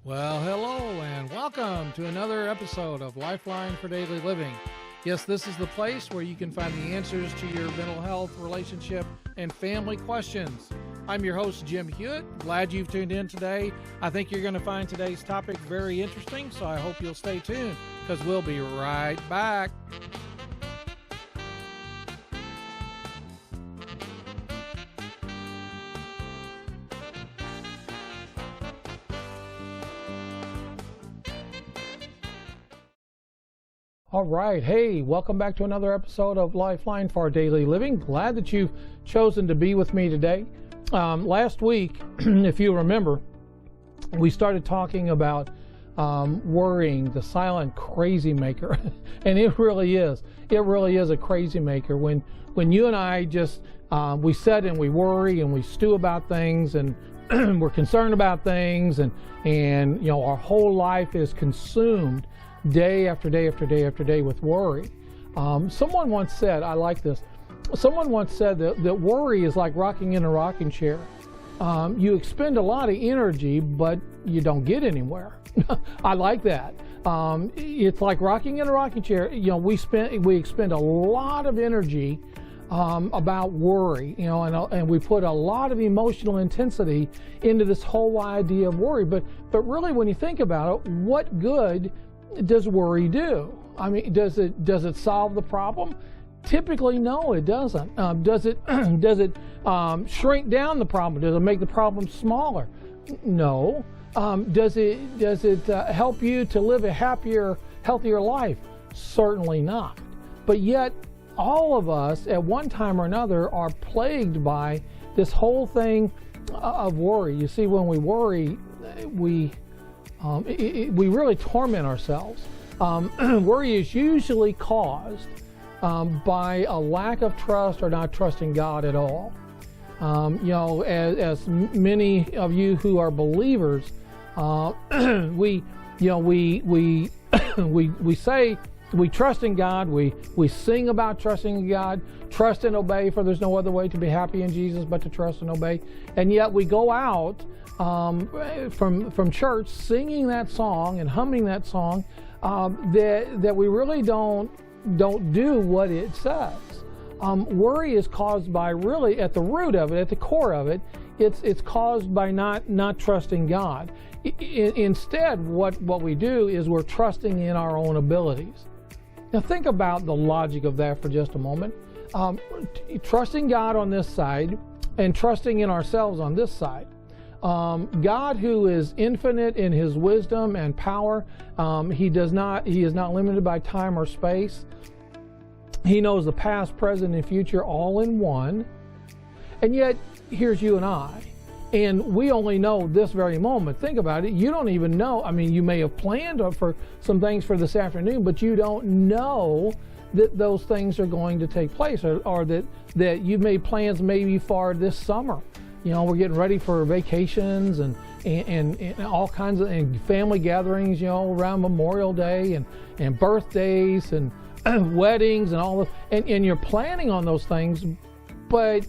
Well, hello and welcome to another episode of Lifeline for Daily Living. Yes, this is the place where you can find the answers to your mental health, relationship, and family questions. I'm your host, Jim Hewitt. Glad you've tuned in today. I think you're going to find today's topic very interesting, so I hope you'll stay tuned because we'll be right back. All right. Hey, welcome back to another episode of Lifeline for Daily Living. Glad that you've chosen to be with me today. Last week, if you remember, we started talking about worrying, the silent crazy maker. And it really is. It really is a crazy maker. When you and I just, we sit and we worry and we stew about things and we're concerned about things and you know, our whole life is consumed day after day after day after day with worry. Someone once said, I like this, someone once said that worry is like rocking in a rocking chair. You expend a lot of energy, but you don't get anywhere. I like that. It's like rocking in a rocking chair. You know, we expend a lot of energy about worry, you know, and we put a lot of emotional intensity into this whole idea of worry. But really, when you think about it, what good does worry do? I mean, does it solve the problem? Typically, no, it doesn't. Does it shrink down the problem? Does it make the problem smaller? No. Does it help you to live a happier, healthier life? Certainly not. But yet, all of us at one time or another are plagued by this whole thing of worry. You see, when we worry, we really torment ourselves. Worry is usually caused by a lack of trust or not trusting God at all. You know, as many of you who are believers, we say we trust in God. We sing about trusting in God, trust and obey, for there's no other way to be happy in Jesus but to trust and obey. And yet we go out from church singing that song and humming that song, that we really don't do what it says. Worry is caused by, really at the root of it, at the core of it, it's caused by not trusting God. Instead, what we do is we're trusting in our own abilities. Now think about the logic of that for just a moment. Trusting God on this side and trusting in ourselves on this side. God, who is infinite in his wisdom and power, he is not limited by time or space. He knows the past, present, and future all in one. And yet, here's you and I. And we only know this very moment. Think about it. You don't even know. I mean, you may have planned for some things for this afternoon, but you don't know that those things are going to take place, or that you've made plans maybe for this summer. You know, we're getting ready for vacations and all kinds of and family gatherings, you know, around Memorial Day and birthdays and weddings and all of, and you're planning on those things, but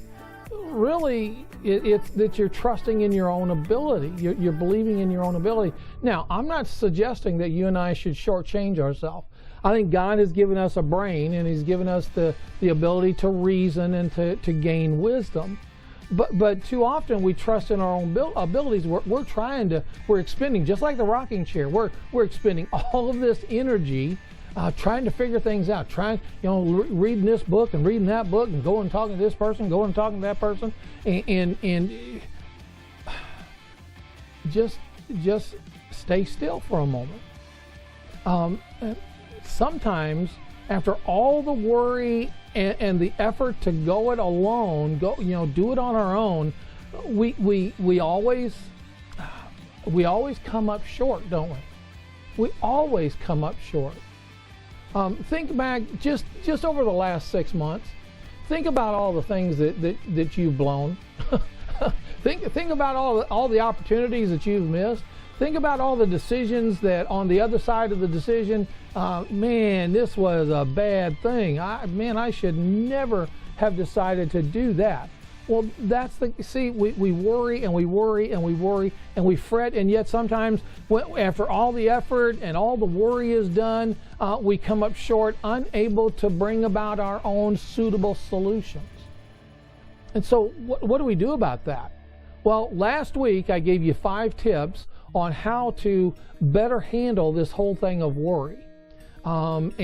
really it's that you're trusting in your own ability. You're believing in your own ability. Now, I'm not suggesting that you and I should shortchange ourselves. I think God has given us a brain and he's given us the ability to reason and to gain wisdom. But too often we trust in our own abilities. We're expending, just like the rocking chair, we're expending all of this energy trying to figure things out, reading this book and reading that book and going and talking to this person, going and talking to that person, and just stay still for a moment. Sometimes after all the worry and the effort to go it alone, do it on our own, we always come up short, don't we? We always come up short. Think back just over the last 6 months. Think about all the things that you've blown. think about all the opportunities that you've missed. Think about all the decisions that on the other side of the decision, man, this was a bad thing. I should never have decided to do that. Well, that's we worry and we worry and we worry and we fret, and yet sometimes after all the effort and all the worry is done, we come up short, unable to bring about our own suitable solutions. And so what do we do about that? Well, last week I gave you 5 tips on how to better handle this whole thing of worry. And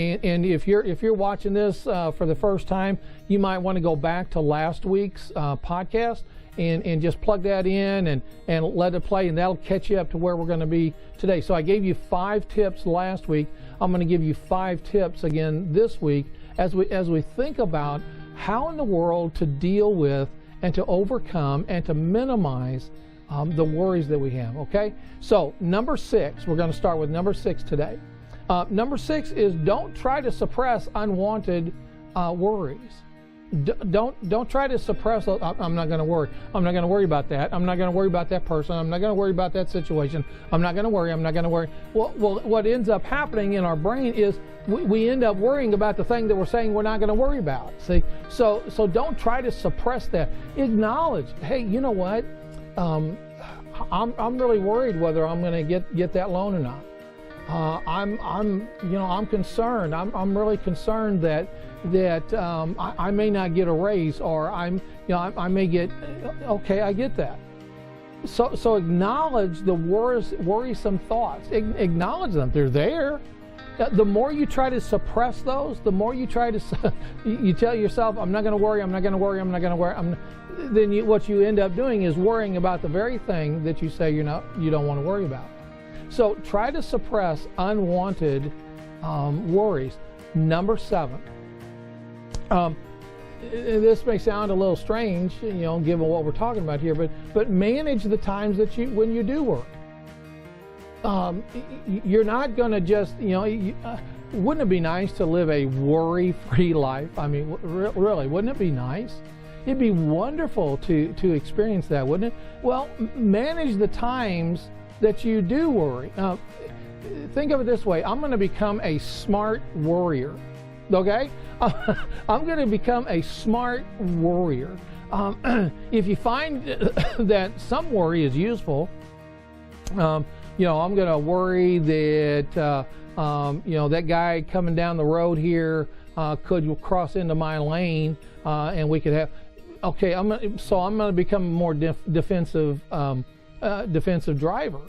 if you're watching this for the first time, you might want to go back to last week's podcast and just plug that in and let it play, and that'll catch you up to where we're going to be today. So I gave you 5 tips last week. I'm going to give you 5 tips again this week as we think about how in the world to deal with and to overcome and to minimize the worries that we have. Okay? So number 6, we're going to start with number 6 today. Number 6 is don't try to suppress unwanted worries. Don't try to suppress. I'm not going to worry. I'm not going to worry about that. I'm not going to worry about that person. I'm not going to worry about that situation. I'm not going to worry. I'm not going to worry. Well, what ends up happening in our brain is we end up worrying about the thing that we're saying we're not going to worry about. See, so don't try to suppress that. Acknowledge. Hey, you know what? I'm really worried whether I'm going to get that loan or not. I'm concerned. I'm really concerned that I may not get a raise, or I may get. Okay, I get that. So acknowledge the worrisome thoughts. Acknowledge them. They're there. The more you try to suppress those, the more you try to you tell yourself, I'm not going to worry. I'm not going to worry. I'm not going to worry. Then what you end up doing is worrying about the very thing that you say you don't want to worry about. So try to suppress unwanted worries. Number 7. This may sound a little strange, given what we're talking about here, but manage the times when you do worry. You're not going to just, wouldn't it be nice to live a worry-free life? I mean, really, wouldn't it be nice? It'd be wonderful to experience that, wouldn't it? Well, manage the times that you do worry. Think of it this way. I'm going to become a smart worrier. Okay? I'm going to become a smart worrier. If you find that some worry is useful, I'm going to worry that that guy coming down the road here could cross into my lane, and we could have. Okay, I'm going to become a more defensive driver.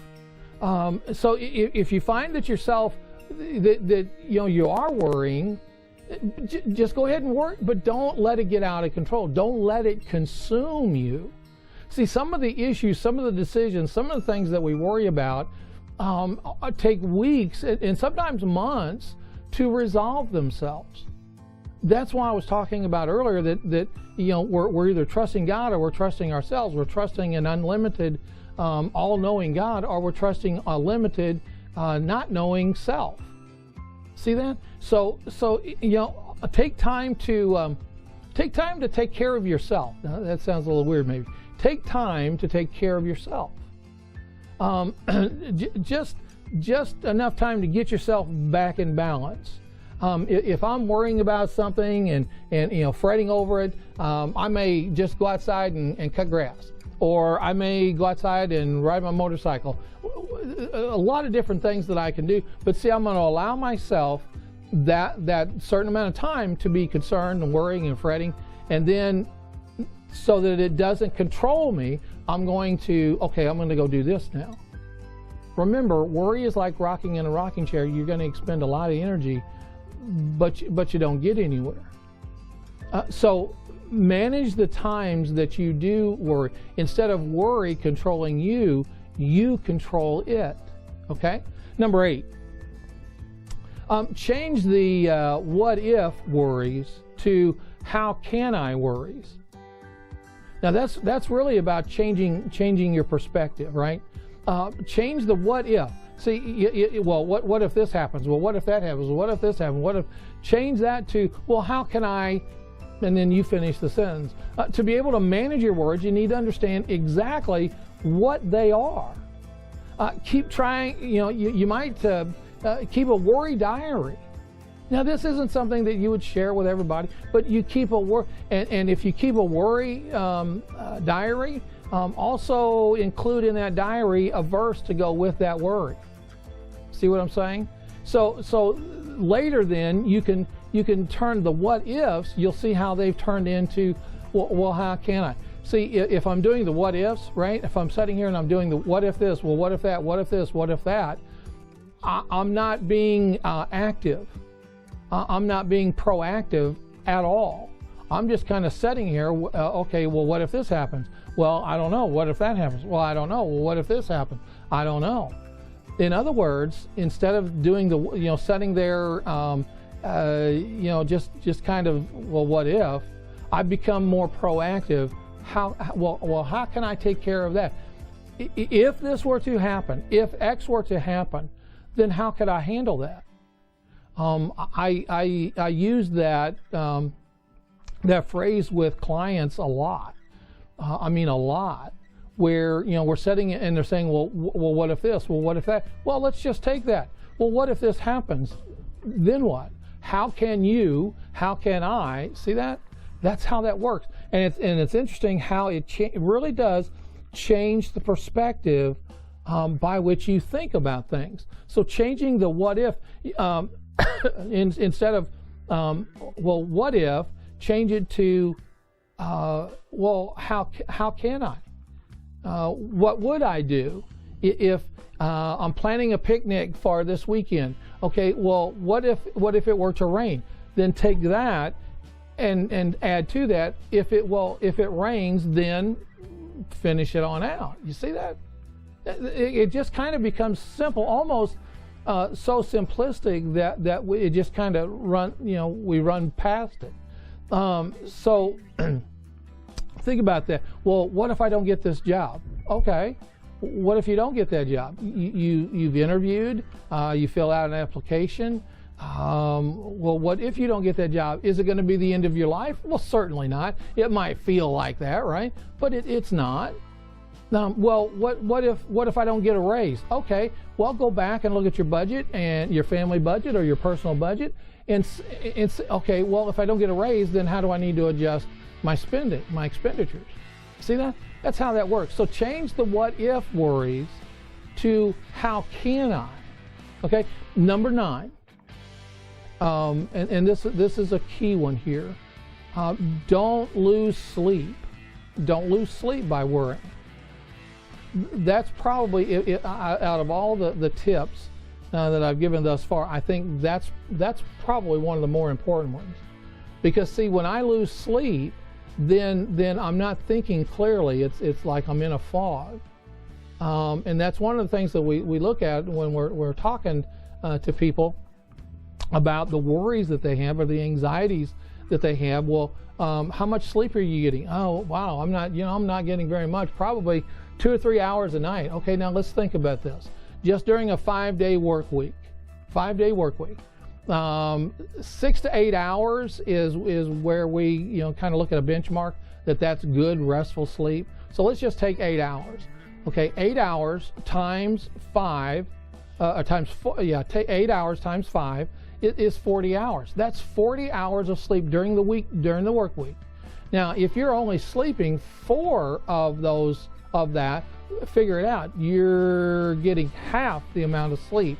So if you find that yourself that you are worrying, just go ahead and worry, but don't let it get out of control. Don't let it consume you. See, some of the issues, some of the decisions, some of the things that we worry about take weeks and sometimes months to resolve themselves. That's why I was talking about earlier that we're either trusting God or we're trusting ourselves. We're trusting an unlimited, all-knowing God, or we're trusting a limited, not knowing self. See that? So take time to take care of yourself. Now, that sounds a little weird, maybe. Take time to take care of yourself. Just enough time to get yourself back in balance. If I'm worrying about something and fretting over it, I may just go outside and cut grass, or I may go outside and ride my motorcycle. A lot of different things that I can do, but see, I'm going to allow myself that certain amount of time to be concerned and worrying and fretting, and then so that it doesn't control me, I'm going to go do this now. Remember, worry is like rocking in a rocking chair. You're going to expend a lot of energy, but you don't get anywhere. So manage the times that you do worry. Instead of worry controlling you, you control it. Okay? Number 8. Change the what if worries to how can I worries. Now that's really about changing your perspective, right? Change the what if. See, what if this happens? Well, what if that happens? Well, what if this happens? What if? Change that to, well, how can I? And then you finish the sentence. To be able to manage your words, you need to understand exactly what they are. Keep trying. You might keep a worry diary. Now, this isn't something that you would share with everybody, but you keep a worry, and if you keep a worry diary, also include in that diary a verse to go with that worry. See what I'm saying? So later then you can turn the what ifs. You'll see how they've turned into, well, how can I? See, if I'm doing the what ifs, right? If I'm sitting here and I'm doing the what if this, well, what if that, what if this, what if that, I'm not being active. I'm not being proactive at all. I'm just kind of sitting here, okay, well, what if this happens? Well, I don't know. What if that happens? Well, I don't know. Well, what if this happens? I don't know. In other words, instead of doing the, sitting there, just kind of, well, what if? I've become more proactive. How can I take care of that? If this were to happen, if X were to happen, then how could I handle that? I use that phrase with clients a lot. A lot. Where we're sitting and they're saying, well, what if this? Well, what if that? Well, let's just take that. Well, what if this happens? Then what? How can I see that? That's how that works. And it's interesting how it really does change the perspective by which you think about things. So changing the what if instead of well, what if, change it to well, how can I? What would I do if I'm planning a picnic for this weekend? Okay, well, what if it were to rain? Then take that and add to that. If it rains, then finish it on out. You see that? It just kind of becomes simple, almost so simplistic that it just kind of we run past it. So. Think about that. Well, what if I don't get this job? Okay. What if you don't get that job? You've interviewed, you fill out an application. Well, what if you don't get that job? Is it going to be the end of your life? Well, certainly not. It might feel like that, right? But it's not. Well, what if I don't get a raise? Okay. Well, go back and look at your budget and your family budget or your personal budget, and okay. Well, if I don't get a raise, then how do I need to adjust my spending, my expenditures? See that? That's how that works. So change the what if worries to how can I? Okay. Number 9. And this is a key one here. Don't lose sleep. Don't lose sleep by worrying. That's probably out of all the tips that I've given thus far, I think that's probably one of the more important ones. Because see, when I lose sleep, then I'm not thinking clearly. It's like I'm in a fog, and that's one of the things that we look at when we're talking to people about the worries that they have or the anxieties that they have. Well, how much sleep are you getting? Oh, wow, I'm not getting very much. Probably 2 or 3 hours a night. Okay, now let's think about this. Just during a 5-day work week, 6 to 8 hours is where we kind of look at a benchmark that's good restful sleep. So let's just take 8 hours. Okay, 8 hours times 5 take 8 hours times 5 is 40 hours. That's 40 hours of sleep during the week, during the work week. Now, if you're only sleeping 4 of that, figure it out. You're getting half the amount of sleep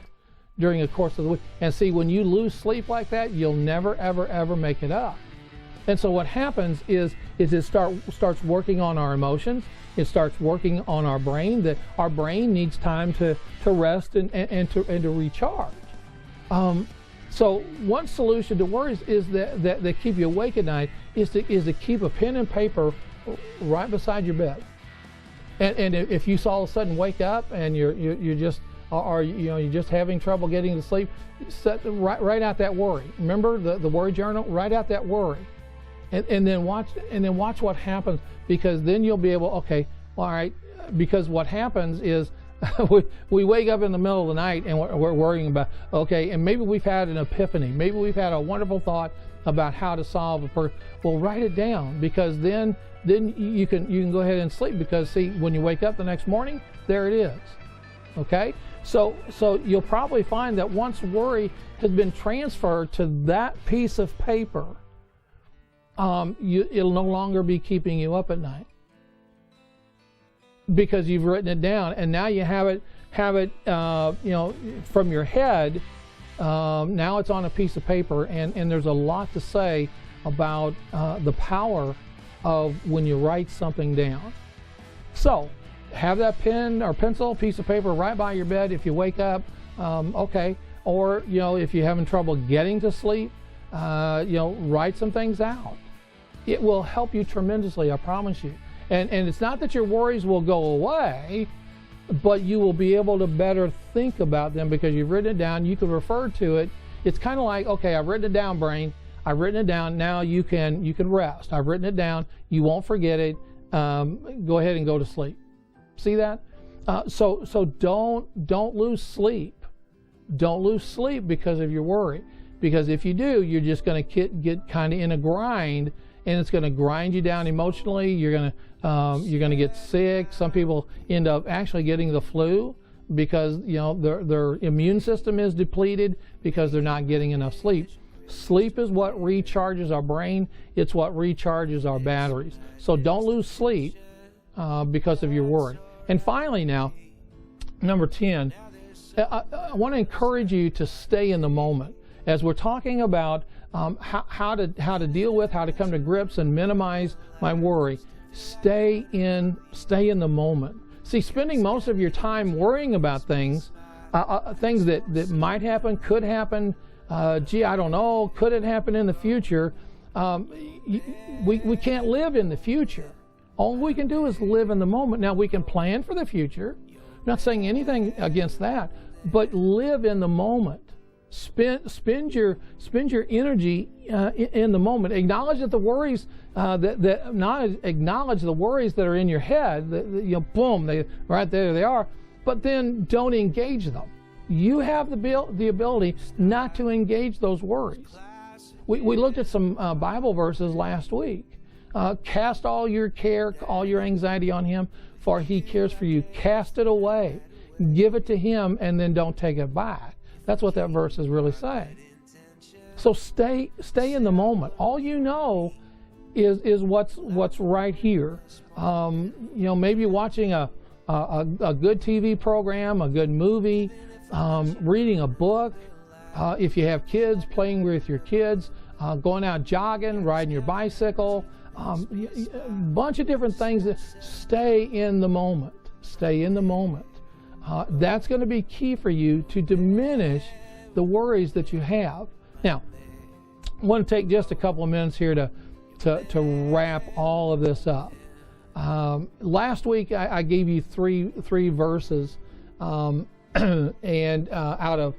during the course of the week. And see, when you lose sleep like that, you'll never, ever make it up. And so what happens is it starts working on our emotions. It starts working on our brain. That our brain needs time to rest and to recharge. So one solution to worries is that keep you awake at night is to keep a pen and paper right beside your bed. And if you all of a sudden wake up and you're just you're just having trouble getting to sleep, write out that worry. Remember the worry journal? Write out that worry, and then watch what happens, because then you'll be able. Okay, all right. Because what happens is we wake up in the middle of the night and we're worrying about, okay, and maybe we've had an epiphany. Maybe we've had a wonderful thought about how to solve a problem. Well, write it down, because then you can go ahead and sleep, because see, when you wake up the next morning, there it is. Okay? So you'll probably find that once worry has been transferred to that piece of paper, it'll no longer be keeping you up at night because you've written it down, and now you have it from your head. Now it's on a piece of paper, and there's a lot to say about the power of when you write something down. So have that pen or pencil, piece of paper right by your bed if you wake up, okay. Or, if you're having trouble getting to sleep, write some things out. It will help you tremendously, I promise you. And it's not that your worries will go away, but you will be able to better think about them because you've written it down. You can refer to it. It's kind of like, okay, I've written it down, brain. I've written it down. Now you can rest. I've written it down. You won't forget it. Go ahead and go to sleep. See that? So don't lose sleep. Don't lose sleep because of your worry. Because if you do, you're just going to get kind of in a grind, and it's going to grind you down emotionally. You're going to get sick. Some people end up actually getting the flu because their immune system is depleted because they're not getting enough sleep. Sleep is what recharges our brain. It's what recharges our batteries. So don't lose sleep because of your worry. And finally, now, number 10, I want to encourage you to stay in the moment as we're talking about how to deal with, how to come to grips and minimize my worry. Stay in the moment. See, spending most of your time worrying about things that might happen, could happen. Gee, I don't know. Could it happen in the future? We can't live in the future. All we can do is live in the moment. Now, we can plan for the future. I'm not saying anything against that, but live in the moment. Spend your energy in the moment. Acknowledge that the worries acknowledge the worries that are in your head. Boom, right there they are. But then don't engage them. You have the ability not to engage those worries. We looked at some Bible verses last week. Cast all your care, all your anxiety on Him, for He cares for you. Cast it away. Give it to Him, and then don't take it back. That's what that verse is really saying. So stay in the moment. All you know is what's right here. Maybe watching a good TV program, a good movie, reading a book. If you have kids, playing with your kids, going out jogging, riding your bicycle. A bunch of different things. Stay in the moment. Stay in the moment. That's going to be key for you to diminish the worries that you have. Now, I want to take just a couple of minutes here to wrap all of this up. Last week I gave you three verses and out of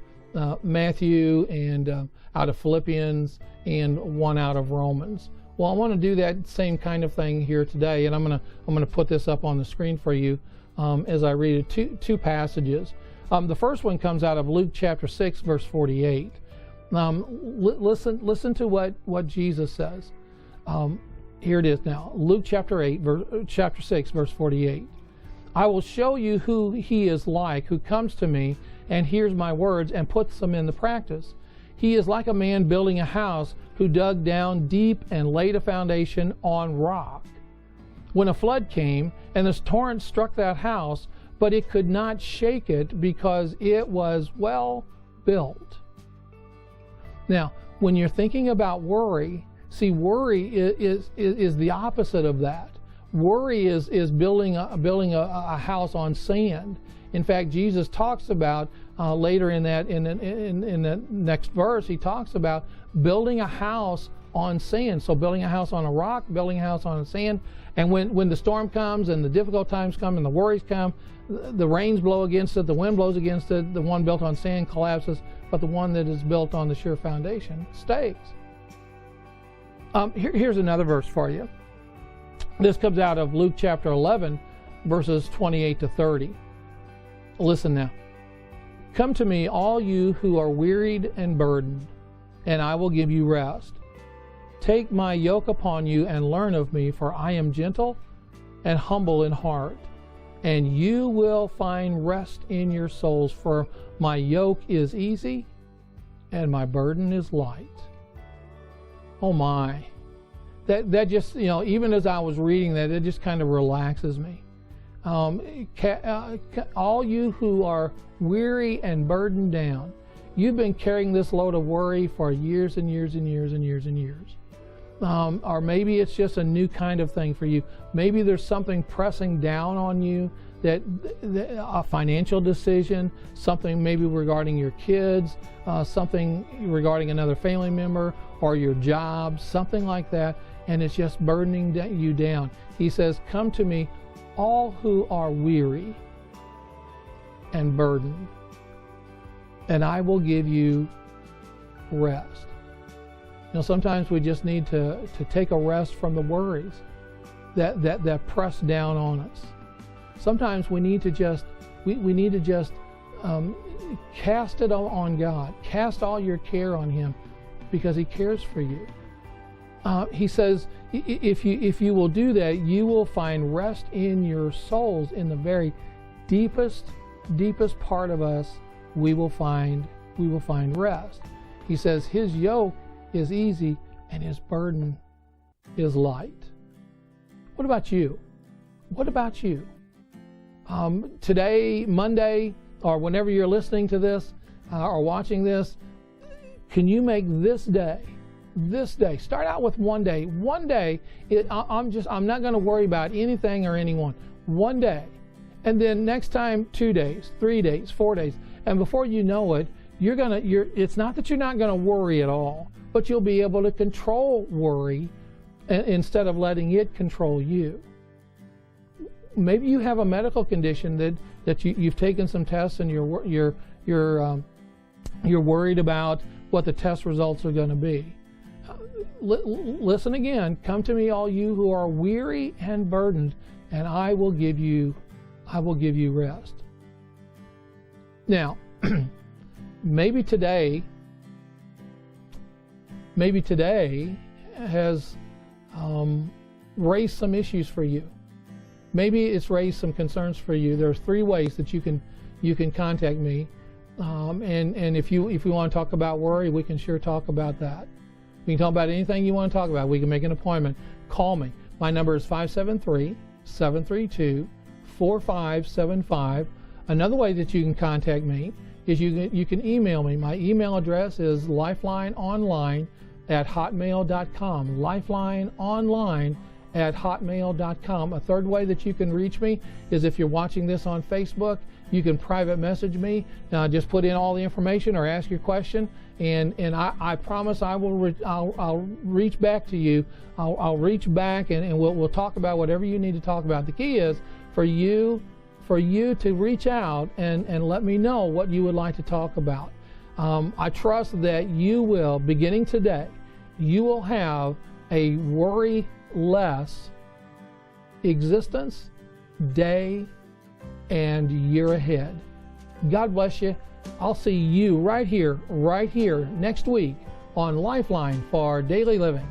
Matthew and out of Philippians and one out of Romans. Well, I want to do that same kind of thing here today, and I'm going to put this up on the screen for you as I read it. Two passages. The first one comes out of Luke chapter 6, verse 48. Listen to what Jesus says. Here it is now. Luke chapter 6, verse 48. I will show you who He is like, who comes to me and hears my words and puts them into practice. He is like a man building a house who dug down deep and laid a foundation on rock. When a flood came and the torrent struck that house, but it could not shake it because it was well built. Now, when you're thinking about worry, see, worry is the opposite of that. Worry is building a house on sand. In fact, Jesus talks about later in the next verse, He talks about building a house on sand. So building a house on a rock, building a house on sand. And when the storm comes and the difficult times come and the worries come, the rains blow against it, the wind blows against it, the one built on sand collapses, but the one that is built on the sure foundation stays. Here's another verse for you. This comes out of Luke chapter 11, verses 28 to 30. Listen now. Come to me, all you who are wearied and burdened, and I will give you rest. Take my yoke upon you and learn of me, for I am gentle and humble in heart, and you will find rest in your souls, for my yoke is easy and my burden is light. Oh my. That just, even as I was reading that, it just kind of relaxes me. All you who are weary and burdened down, you've been carrying this load of worry for years and years and years and years and years. Or maybe it's just a new kind of thing for you. Maybe there's something pressing down on you, that a financial decision, something maybe regarding your kids, something regarding another family member, or your job, something like that, and it's just burdening you down. He says, come to me, all who are weary and burdened, and I will give you rest. Sometimes we just need to take a rest from the worries that press down on us. Sometimes we need to just cast it on God. Cast all your care on Him, because He cares for you. He says, if you will do that, you will find rest in your souls. In the very deepest part of us, we will find rest. He says His yoke is easy and His burden is light. What about you? What about you? Today, Monday, or whenever you're listening to this or watching this, can you make this day, start out with one day. One day, I'm not going to worry about anything or anyone. One day. And then next time, 2 days, 3 days, 4 days. And before you know it, it's not that you're not going to worry at all, but you'll be able to control worry instead of letting it control you. Maybe you have a medical condition that you've taken some tests and you're worried about what the test results are going to be. Listen again. Come to me, all you who are weary and burdened, and I will give you rest. Now, maybe today has raised some issues for you. Maybe it's raised some concerns for you. There's 3 ways that you can contact me, and if you want to talk about worry, we can sure talk about that. We can talk about anything you want to talk about. We can make an appointment. Call me. My number is 573-732-4575. Another way that you can contact me is you can email me. My email address is lifelineonline@hotmail.com. lifelineonline@hotmail.com. A third way that you can reach me is if you're watching this on Facebook, you can private message me. Just put in all the information or ask your question, and I promise I'll reach back to you. I'll reach back and we'll talk about whatever you need to talk about. The key is for you to reach out and let me know what you would like to talk about. I trust that you will, beginning today, you will have a worry-less existence, day, and year ahead. God bless you. I'll see you right here next week on Lifeline for Daily Living.